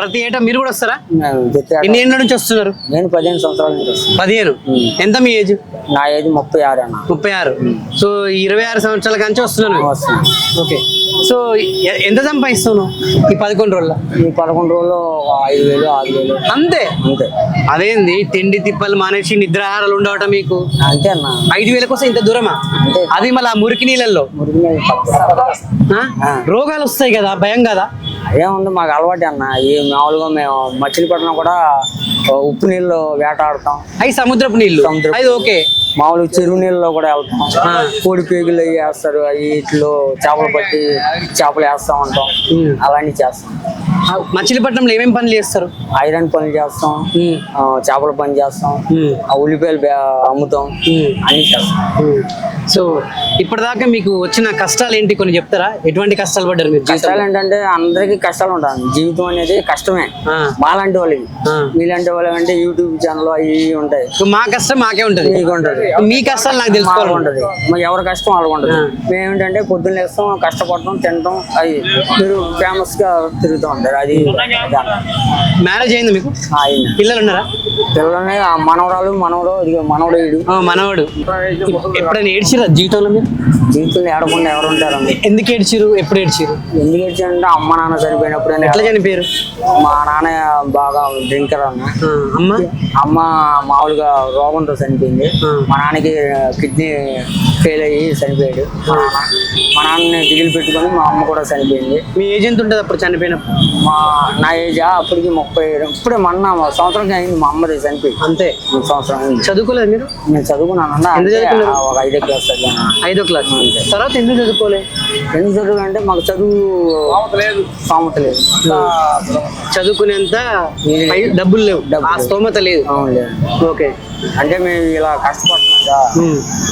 ప్రతి ఏటా మీరు కూడా వస్తారా? ప్రతి ఏటా. ఎన్ని ఏళ్ళ నుంచి వస్తున్నారు? నేను 15 సంవత్సరాల నుంచి వస్తాను. 15. ఎంత మీ ఏజ్? నా ఏజ్ 36 అన్న. 36. సో 26 సంవత్సరాల కంచి వస్తున్నాను. వస్తాను. ఓకే. సో ఎంత సంపాదిస్తాను ఈ 11 రోజుల్లో? ఈ 11 రోజుల్లో 5,000 6,000 అంతే. అంతే. అదేంది తిండి తిప్పలు మానేసి నిద్రాహారాలు ఉండవట మీకు? అంతే అన్న. 5,000 కోసం ఇంత దూరమా? అంతే. అది మళ్ళీ మురికి నీళ్ళల్లో మురికి నీళ్ళు తప్పదు. ఆ? రోగాలు వస్తాయి కదా, భయం కదా? ఏముంది మాకు అలవాటు అన్న. ఈ మామూలుగా మేము మచిలీపట్నం కూడా ఉప్పు నీళ్ళు వేటాడుతాం. అవి సముద్రపు నీళ్లు. సముద్రపు. అది ఓకే. మామూలు చెరువు నీళ్ళలో కూడా వెళ్తాం. కోడి పేగులు అవి వేస్తారు, అవి ఇట్లో చేపలు పట్టి చేపలు వేస్తా ఉంటాం. అలాంటివి చేస్తాం. మచిలీపట్నంలో ఏమేమి పనులు చేస్తారు? ఐరన్ పనులు చేస్తాం, చేపల పని చేస్తాం, ఆ ఉల్లిపాయలు అమ్ముతాం, అన్ని చేస్తాం. సో ఇప్పటిదాకా మీకు వచ్చిన కష్టాలు ఏంటి కొన్ని చెప్తారా? ఎటువంటి కష్టాలు పడ్డారు మీరు? కష్టాలు ఏంటంటే అందరికి కష్టాలు ఉంటాయి. జీవితం అనేది కష్టమే. మాలాంటి వాళ్ళకి, మీలాంటి వాళ్ళకి అంటే యూట్యూబ్ ఛానల్ అవి ఉంటాయి. మా కష్టం మాకే ఉంటది, మీకు ఉంటది. మీ కష్టాలు నాకు తెలుసుకోవాలి ఉంటది. మరి ఎవరి కష్టం వాళ్ళకు ఉంటది. మేమేంటంటే పొద్దున్న లేస్తాం, కష్టపడతాం, తింటాం. అది మీరు ఫేమస్ గా తిరుగుతూ ఉంటారు. అది మ్యారేజ్ అయింది మీకు? అయింది. పిల్లలు ఉన్నారా? పిల్లలని మనవరాలు మనవడు, ఇదిగో మనవడు వీడు. మనవాడు. ఎప్పుడైనా ఏడ్చిరా జీవితంలో మీరు? జీవితంలో ఏడకుండా ఎవరు ఉంటారండి? ఎందుకు ఏడ్చిరు? ఎప్పుడు ఏడ్చిరు? ఎందుకు ఏడ్చారంటే అమ్మ నాన్న చనిపోయినప్పుడు. ఎట్లా చనిపోయారు? మా నాన్న బాగా డ్రింకర్ అన్న. అమ్మ? అమ్మ మామూలుగా రోగంతో చనిపోయింది. మా నాన్నకి కిడ్నీ ఫెయిల్ అయ్యి చనిపోయాడు మా నాన్నని దిగులు పెట్టుకొని మా అమ్మ కూడా చనిపోయింది. మీ ఏజ్ ఎంత ఉంటుంది అప్పుడు చనిపోయినప్పుడు? నా ఏజ్ అప్పటికి 37. ఇప్పుడే మొన్న సంవత్సరం అయింది మా అమ్మది చనిపోయి. అంతే. సంవత్సరం అయింది. చదువుకోలేదు మీరు? నేను చదువుకున్నాను. ఒక 5వ క్లాస్ చదివాను. 5వ క్లాస్. తర్వాత ఎందుకు చదువుకోలేదు? ఎందుకు చదువు అంటే మాకు చదువు స్తోమత లేదు. చదువుకునేంత డబ్బులు లేవు, ఆ స్తోమత లేదు. అవును లేదు. ఓకే. అంటే మేము ఇలా కష్టపడుతున్నాగా